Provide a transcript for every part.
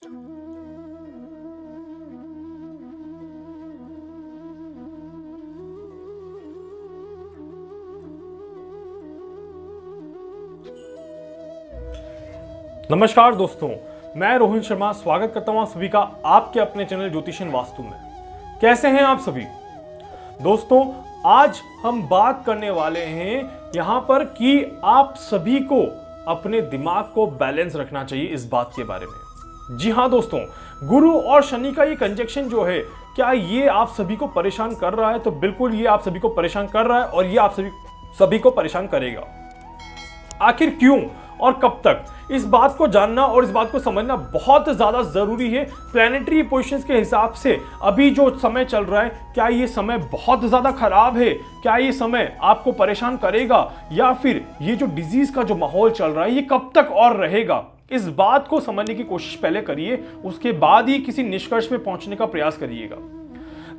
नमस्कार दोस्तों, मैं रोहित शर्मा स्वागत करता हूं सभी का आपके अपने चैनल ज्योतिषन वास्तु में। कैसे हैं आप सभी दोस्तों? आज हम बात करने वाले हैं यहां पर कि आप सभी को अपने दिमाग को बैलेंस रखना चाहिए इस बात के बारे में। जी हां दोस्तों, गुरु और शनि का ये कंजक्शन जो है, क्या ये आप सभी को परेशान कर रहा है? तो बिल्कुल ये आप सभी को परेशान कर रहा है और ये आप सभी को परेशान करेगा। आखिर क्यों और कब तक? इस बात को जानना और इस बात को समझना बहुत ज्यादा जरूरी है। प्लैनेटरी पोजीशंस के हिसाब से अभी जो समय चल रहा है, क्या ये समय बहुत ज्यादा खराब है? क्या ये समय आपको परेशान करेगा या फिर ये जो डिजीज का जो माहौल चल रहा है ये कब तक और रहेगा? इस बात को समझने की कोशिश पहले करिए, उसके बाद ही किसी निष्कर्ष पे पहुंचने का प्रयास करिएगा।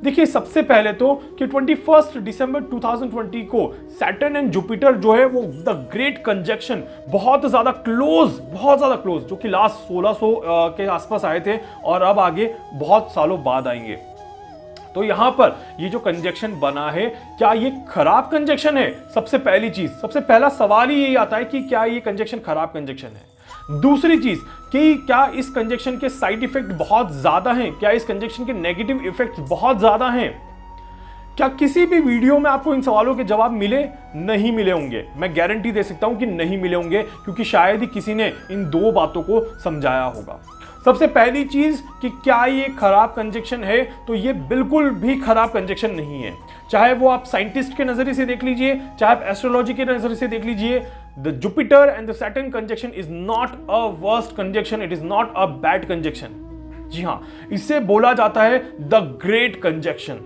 देखिए, सबसे पहले तो कि 21 दिसंबर 2020 को सैटर्न एंड जुपिटर जो है वो द ग्रेट कंजक्शन बहुत ज्यादा क्लोज जो कि लास्ट 1600 के आसपास आए थे और अब आगे बहुत सालों बाद आएंगे। तो यहां पर ये जो कंजक्शन बना है, क्या ये खराब कंजक्शन है? सबसे पहला सवाल ही यही आता है कि क्या ये कंजक्शन खराब कंजक्शन है। दूसरी चीज कि क्या इस कंजक्शन के साइड इफेक्ट बहुत ज्यादा हैं? क्या इस कंजक्शन के नेगेटिव इफेक्ट बहुत ज्यादा हैं? क्या किसी भी वीडियो में आपको इन सवालों के जवाब मिले? नहीं मिले होंगे। मैं गारंटी दे सकता हूं कि नहीं मिले होंगे, क्योंकि शायद ही किसी ने इन दो बातों को समझाया होगा। सबसे पहली चीज कि क्या ये खराब कंजक्शन है? तो ये बिल्कुल भी खराब कंजक्शन नहीं है। चाहे वो आप साइंटिस्ट के नजरिए से देख लीजिए, चाहे आप एस्ट्रोलॉजी के नजरिए से देख लीजिए, the Jupiter and the Saturn conjunction is not a worst conjunction, it is not a bad conjunction। जी हां, इसे बोला जाता है द ग्रेट कंजक्शन,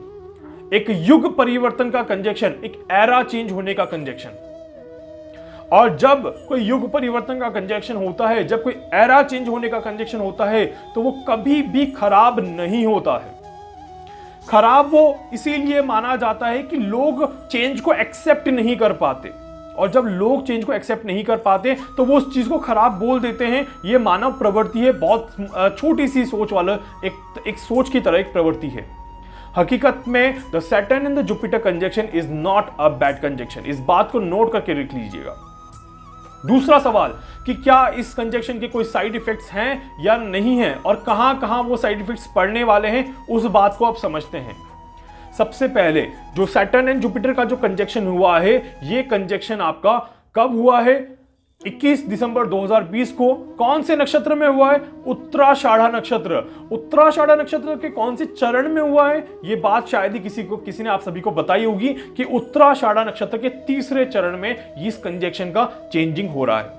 एक युग परिवर्तन का कंजक्शन, एक एरा चेंज होने का कंजक्शन। और जब कोई युग परिवर्तन का कंजक्शन होता है, जब कोई एरा चेंज होने का कंजक्शन होता है, तो वो कभी भी खराब नहीं होता है। खराब वो इसीलिए माना जाता है कि लोग चेंज को एक्सेप्ट नहीं कर पाते, और जब लोग चेंज को एक्सेप्ट नहीं कर पाते तो वो उस चीज को खराब बोल देते हैं। ये मानव प्रवृत्ति है, बहुत छोटी सी सोच वाला एक सोच की तरह एक प्रवृत्ति है। हकीकत में the Saturn and the Jupiter conjunction is not a bad conjunction. इस बात को नोट करके रख लीजिएगा। दूसरा सवाल कि क्या इस कंजक्शन के कोई साइड इफेक्ट्स हैं या नहीं हैं, और कहां कहां वो साइड इफेक्ट्स पड़ने वाले हैं, उस बात को आप समझते हैं। सबसे पहले जो सैटर्न एंड जुपिटर का जो कंजक्शन हुआ है, ये कंजक्शन आपका कब हुआ है? 21 दिसंबर 2020 को। कौन से नक्षत्र में हुआ है? उत्तराषाढ़ा नक्षत्र। उत्तराषाढ़ा नक्षत्र के कौन से चरण में हुआ है? ये बात शायद ही किसी ने आप सभी को बताई होगी कि उत्तराषाढ़ा नक्षत्र के तीसरे चरण में इस कंजक्शन का चेंजिंग हो रहा है।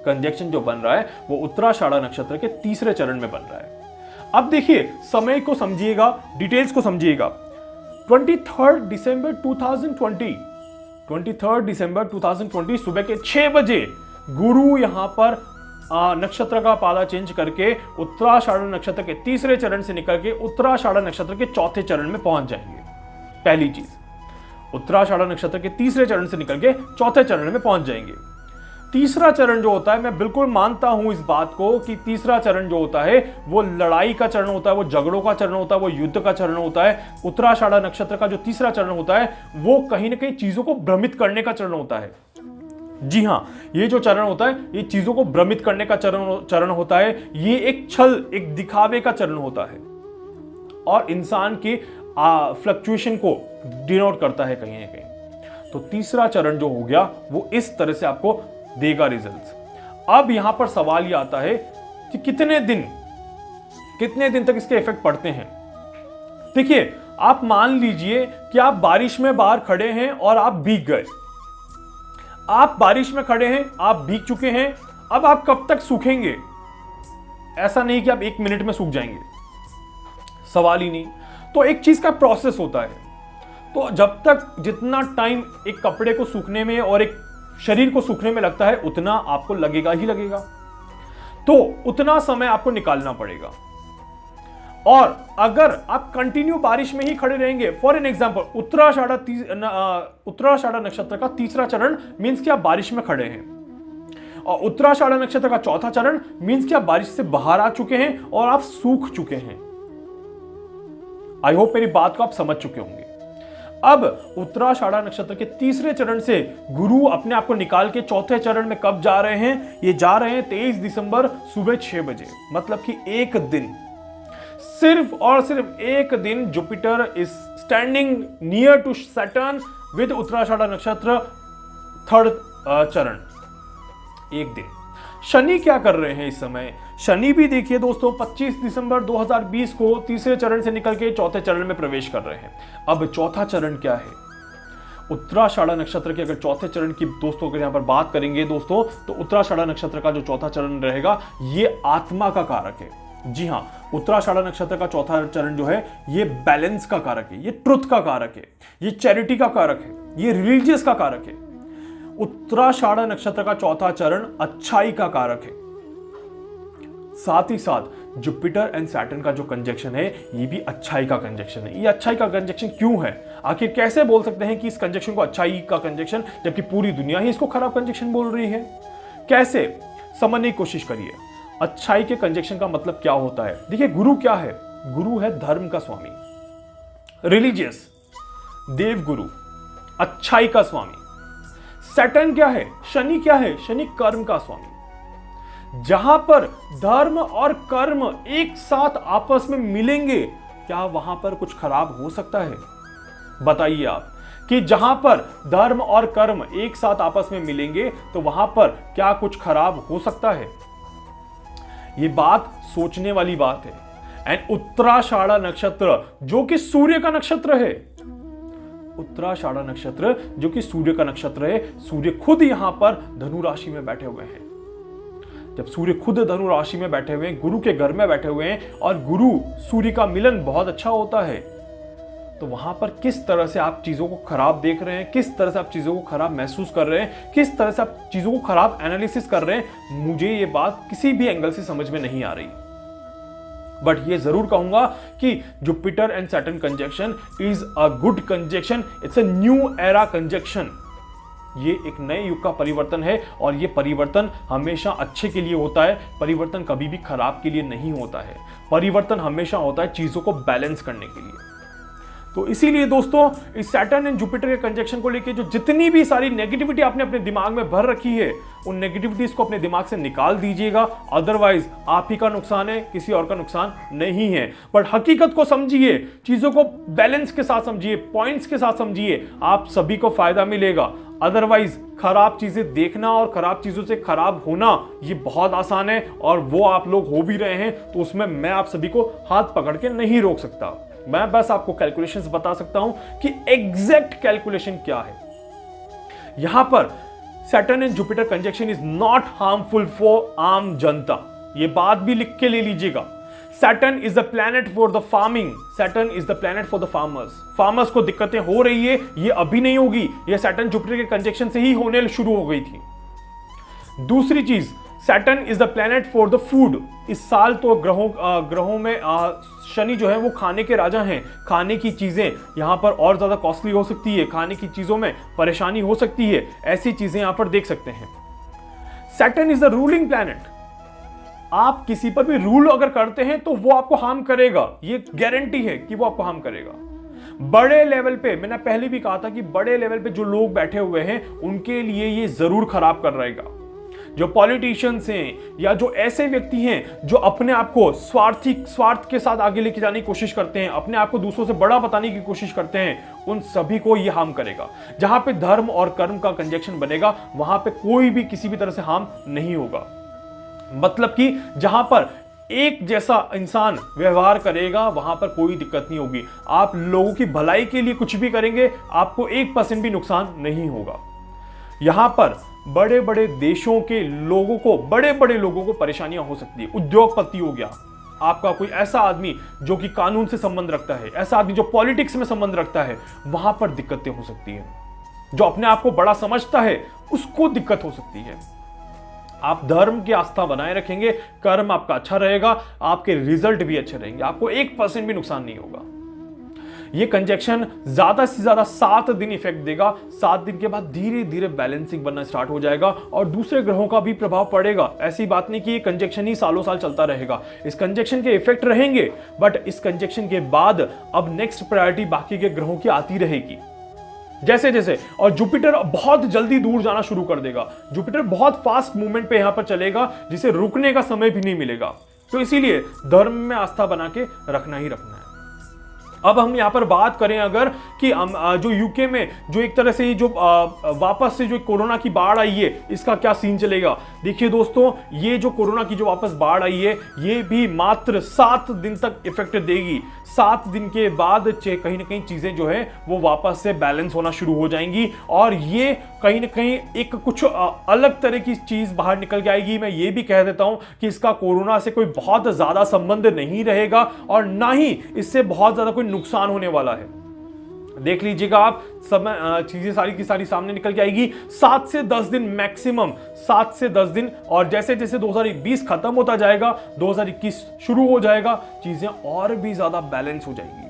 कंजक्शन जो बन रहा है वो उत्तराषाढ़ा नक्षत्र के तीसरे चरण में बन रहा है। अब देखिए, समय को समझिएगा, डिटेल्स को समझिएगा। 23 दिसंबर 2020 सुबह के 6 बजे गुरु यहां पर नक्षत्र का पाला चेंज करके उत्तराषाढ़ा नक्षत्र के तीसरे चरण से निकल के उत्तराषाढ़ा नक्षत्र के चौथे चरण में पहुंच जाएंगे। पहली चीज, उत्तराषाढ़ा नक्षत्र के तीसरे चरण से निकल के चौथे चरण में पहुंच जाएंगे। तीसरा चरण जो होता है, मैं बिल्कुल मानता हूं इस बात को कि तीसरा चरण जो होता है वो लड़ाई का चरण होता है, वो झगड़ों का चरण होता है, वो युद्ध का चरण होता है। उत्तराषाढ़ा नक्षत्र का जो तीसरा चरण होता है वो कहीं ना कहीं चीजों को भ्रमित करने का चरण होता है। जी हां, ये जो चरण होता है ये चीजों को भ्रमित करने का चरण होता है। ये एक छल, एक दिखावे का चरण होता है और इंसान के फ्लक्चुएशन को डिनोट करता है कहीं ना कहीं। तो तीसरा चरण जो हो गया वो इस तरह से आपको देगा रिजल्ट्स। अब यहां पर सवाल ये आता है कि कितने दिन तक इसके इफेक्ट पड़ते हैं। देखिए, आप मान लीजिए कि आप बारिश में बाहर खड़े हैं और आप भीग गए। आप बारिश में खड़े हैं, आप भीग चुके हैं, अब आप कब तक सूखेंगे? ऐसा नहीं कि आप 1 मिनट में सूख जाएंगे, सवाल ही नहीं। तो एक चीज का प्रोसेस होता है। तो जब तक जितना टाइम एक कपड़े को सूखने में और एक शरीर को सूखने में लगता है, उतना आपको लगेगा ही लगेगा। तो उतना समय आपको निकालना पड़ेगा। और अगर आप कंटिन्यू बारिश में ही खड़े रहेंगे, फॉर एन एग्जांपल उत्तराषाढ़ा नक्षत्र का तीसरा चरण मींस कि आप बारिश में खड़े हैं और उत्तराषाढ़ा नक्षत्र का चौथा चरण मींस कि आप बारिश से बाहर आ चुके हैं और आप सूख चुके हैं। आई होप मेरी बात को आप समझ चुके होंगे। अब उत्तराषाढ़ा नक्षत्र के तीसरे चरण से गुरु अपने आप को निकाल के चौथे चरण में कब जा रहे हैं? ये जा रहे हैं 23 दिसंबर सुबह 6 बजे, मतलब कि एक दिन, सिर्फ और सिर्फ एक दिन Jupiter is standing near to Saturn with Uttarashadha nakshatra third चरण, एक दिन। शनि क्या कर रहे हैं इस समय? शनि भी देखिए दोस्तों 25 दिसंबर 2020 को तीसरे चरण से निकल के चौथे चरण में प्रवेश कर रहे हैं। अब चौथा चरण क्या है? उत्तराषाढ़ा नक्षत्र के अगर चौथे चरण की दोस्तों अगर यहां पर बात करेंगे दोस्तों, तो उत्तराषाढ़ा नक्षत्र का जो चौथा चरण रहेगा ये आत्मा का कारक है। जी हां, उत्तराषाढ़ा नक्षत्र का चौथा चरण जो है ये बैलेंस का कारक है, ये ट्रुथ का कारक है, ये चैरिटी का कारक है, ये रिलीजियस का कारक है। उत्तराषाढ़ा नक्षत्र का चौथा चरण अच्छाई का कारक है। साथ ही साथ जुपिटर एंड सैटर्न का जो कंजक्शन है ये भी अच्छाई का कंजक्शन है। ये अच्छाई का कंजक्शन क्यों है? आखिर कैसे बोल सकते हैं कि इस कंजक्शन को अच्छाई का कंजक्शन, जबकि पूरी दुनिया ही इसको खराब कंजक्शन बोल रही है? कैसे समझने की कोशिश करिए। अच्छाई के कंजक्शन का मतलब क्या होता है? देखिए, गुरु क्या है? गुरु है धर्म का स्वामी, रिलीजियस, देव गुरु, अच्छाई का स्वामी। सैटर्न क्या है? शनि क्या है? शनि कर्म का स्वामी। जहां पर धर्म और कर्म एक साथ आपस में मिलेंगे, क्या वहां पर कुछ खराब हो सकता है? बताइए आप कि जहां पर धर्म और कर्म एक साथ आपस में मिलेंगे तो वहां पर क्या कुछ खराब हो सकता है? यह बात सोचने वाली बात है। एंड उत्तराषाढ़ा नक्षत्र जो कि सूर्य का नक्षत्र है, उत्तराषाढ़ा नक्षत्र जो कि सूर्य का नक्षत्र है, सूर्य खुद यहां पर धनु राशि में बैठे हुए हैं। जब सूर्य खुद धनु राशि में बैठे हुए हैं, गुरु के घर में बैठे हुए हैं, और गुरु सूर्य का मिलन बहुत अच्छा होता है, तो वहां पर किस तरह से आप चीजों को खराब देख रहे हैं, किस तरह से आप चीजों को खराब महसूस कर रहे हैं, किस तरह से आप चीजों को खराब एनालिसिस कर रहे हैं, मुझे ये बात किसी भी एंगल से समझ में नहीं आ रही। बट ये जरूर कहूंगा कि Jupiter and Saturn conjunction is a good conjunction, it's a new era conjunction. ये एक नए युग का परिवर्तन है और ये परिवर्तन हमेशा अच्छे के लिए होता है। परिवर्तन कभी भी खराब के लिए नहीं होता है। परिवर्तन हमेशा होता है चीजों को बैलेंस करने के लिए। तो इसीलिए दोस्तों इस सैटर्न एंड जुपिटर के कंजक्शन को लेके जो जितनी भी सारी नेगेटिविटी आपने अपने दिमाग में भर रखी है, उन नेगेटिविटीज को अपने दिमाग से निकाल दीजिएगा। अदरवाइज आप ही का नुकसान है, किसी और का नुकसान नहीं है। बट हकीकत को समझिए, चीजों को बैलेंस के साथ समझिए, पॉइंट्स के साथ समझिए, आप सभी को फायदा मिलेगा। अदरवाइज खराब चीजें देखना और खराब चीजों से खराब होना ये बहुत आसान है, और वो आप लोग हो भी रहे हैं, तो उसमें मैं आप सभी को हाथ पकड़ के नहीं रोक सकता। मैं बस आपको कैलकुलेशंस बता सकता हूं कि एग्जैक्ट कैलकुलेशन क्या है। यहां पर Saturn and Jupiter conjunction is not harmful for आम जनता। ये बात भी लिख के ले लीजिएगा। Saturn is the planet for the farming, Saturn is the planet for the farmers. Farmers को दिक्कतें हो रही है, ये अभी नहीं होगी, ये सैटर्न जुपिटर के कंजक्शन से ही होने शुरू हो गई थी। दूसरी चीज, Saturn is the planet for the food. इस साल तो ग्रहों में शनि जो है वो खाने के राजा हैं। खाने की चीजें यहां पर और ज्यादा कॉस्टली हो सकती है, खाने की चीजों में परेशानी हो सकती है, ऐसी चीजें यहां पर देख सकते हैं। Saturn is the ruling planet. आप किसी पर भी रूल अगर करते हैं तो वो आपको हार्म करेगा, ये गारंटी है कि वो आपको हार्म करेगा। बड़े लेवल पे, मैंने पहले भी कहा था कि बड़े लेवल पे जो लोग बैठे हुए हैं उनके लिए ये जरूर खराब कर रहेगा। जो पॉलिटिशियंस हैं या जो ऐसे व्यक्ति हैं जो अपने आप को स्वार्थ के साथ आगे लेके जाने की कोशिश करते हैं, अपने आप को दूसरों से बड़ा बताने की कोशिश करते हैं, उन सभी को ये हार्म करेगा। जहां पे धर्म और कर्म का कंजक्शन बनेगा वहां पे कोई भी किसी भी तरह से हार्म नहीं होगा। मतलब कि जहां पर एक जैसा इंसान व्यवहार करेगा वहां पर कोई दिक्कत नहीं होगी। आप लोगों की भलाई के लिए कुछ भी करेंगे, आपको 1% भी नुकसान नहीं होगा। यहां पर बड़े बड़े देशों के लोगों को, बड़े बड़े लोगों को परेशानियां हो सकती है। उद्योगपति हो गया आपका कोई ऐसा आदमी जो कि कानून से संबंध रखता है, ऐसा आदमी जो पॉलिटिक्स में संबंध रखता है, वहां पर दिक्कतें हो सकती है। जो अपने आप को बड़ा समझता है उसको दिक्कत हो सकती है। आप धर्म की आस्था बनाए रखेंगे, कर्म आपका अच्छा रहेगा, आपके रिजल्ट भी अच्छे रहेंगे, आपको 1% भी नुकसान नहीं होगा। ये कंजक्शन ज्यादा से ज्यादा 7 दिन इफेक्ट देगा। 7 दिन के बाद धीरे धीरे बैलेंसिंग बनना स्टार्ट हो जाएगा और दूसरे ग्रहों का भी प्रभाव पड़ेगा। ऐसी बात नहीं कि ये कंजक्शन ही सालों साल चलता रहेगा। इस कंजक्शन के इफेक्ट रहेंगे, बट इस कंजक्शन के बाद अब नेक्स्ट प्रायोरिटी बाकी के ग्रहों की आती रहेगी जैसे जैसे। और जुपिटर बहुत जल्दी दूर जाना शुरू कर देगा। जुपिटर बहुत फास्ट मूवमेंट पे यहां पर चलेगा, जिसे रुकने का समय भी नहीं मिलेगा। तो इसीलिए धर्म में आस्था बना के रखना ही रखना है। अब हम यहां पर बात करें अगर कि जो यूके में जो एक तरह से जो वापस से जो कोरोना की बाढ़ आई है, इसका क्या सीन चलेगा। देखिए दोस्तों, ये जो कोरोना की जो वापस बाढ़ आई है, ये भी मात्र 7 दिन तक इफेक्ट देगी। 7 दिन के बाद कहीं ना कहीं चीजें जो है वो वापस से बैलेंस होना शुरू हो जाएंगी और ये कहीं ना कहीं एक कुछ अलग तरह की चीज बाहर निकल के आएगी। मैं ये भी कह देता हूं कि इसका कोरोना से कोई बहुत ज्यादा संबंध नहीं रहेगा और ना ही इससे बहुत ज्यादा कोई नुकसान होने वाला है। देख लीजिएगा आप, समय चीजें सारी की सारी सामने निकल के आएगी। 7 से 10 दिन मैक्सिमम, 7 से 10 दिन। और जैसे जैसे 2020 खत्म होता जाएगा, 2021 शुरू हो जाएगा, चीजें और भी ज्यादा बैलेंस हो जाएगी।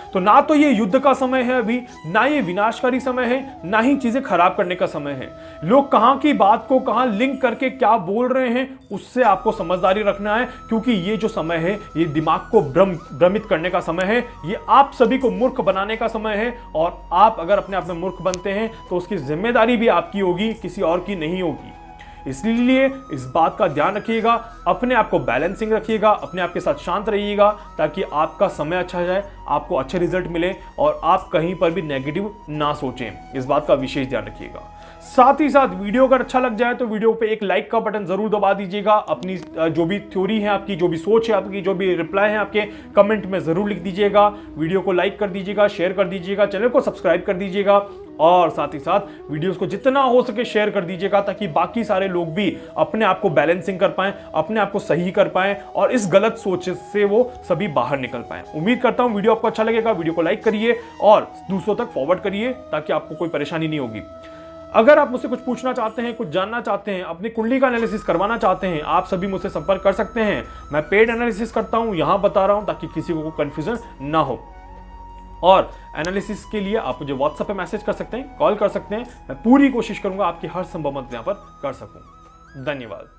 तो ना तो ये युद्ध का समय है अभी, ना ये विनाशकारी समय है, ना ही चीजें खराब करने का समय है। लोग कहां की बात को कहां लिंक करके क्या बोल रहे हैं, उससे आपको समझदारी रखना है, क्योंकि ये जो समय है ये दिमाग को भ्रमित करने का समय है। ये आप सभी को मूर्ख बनाने का समय है और आप अगर अपने आप में मूर्ख बनते हैं तो उसकी जिम्मेदारी भी आपकी होगी, किसी और की नहीं होगी। इसलिए इस बात का ध्यान रखिएगा, अपने आप को बैलेंसिंग रखिएगा, अपने आप के साथ शांत रहिएगा, ताकि आपका समय अच्छा जाए, आपको अच्छे रिजल्ट मिले और आप कहीं पर भी नेगेटिव ना सोचें। इस बात का विशेष ध्यान रखिएगा। साथ ही साथ वीडियो अगर अच्छा लग जाए तो वीडियो पे एक लाइक का बटन जरूर दबा दीजिएगा। अपनी जो भी थ्योरी है आपकी, जो भी सोच है आपकी, जो भी रिप्लाई है आपके, कमेंट में जरूर लिख दीजिएगा। वीडियो को लाइक कर दीजिएगा, शेयर कर दीजिएगा, चैनल को सब्सक्राइब कर दीजिएगा और साथ ही साथ वीडियोस को जितना हो सके शेयर कर दीजिएगा, ताकि बाकी सारे लोग भी अपने आप को बैलेंसिंग कर पाएं, अपने आप को सही कर पाएं और इस गलत सोच से वो सभी बाहर निकल पाएं। उम्मीद करता हूं वीडियो आपको अच्छा लगेगा। वीडियो को लाइक करिए और दूसरों तक फॉरवर्ड करिए, ताकि आपको कोई परेशानी नहीं होगी। अगर आप मुझसे कुछ पूछना चाहते हैं, कुछ जानना चाहते हैं, अपनी कुंडली का एनालिसिस करवाना चाहते हैं, आप सभी मुझसे संपर्क कर सकते हैं। मैं पेड एनालिसिस करता हूं, यहां बता रहा हूं ताकि किसी को कंफ्यूजन ना हो। और एनालिसिस के लिए आप मुझे व्हाट्सएप पे मैसेज कर सकते हैं, कॉल कर सकते हैं। मैं पूरी कोशिश करूंगा आपकी हर संभव मदद यहां पर कर सकूं। धन्यवाद।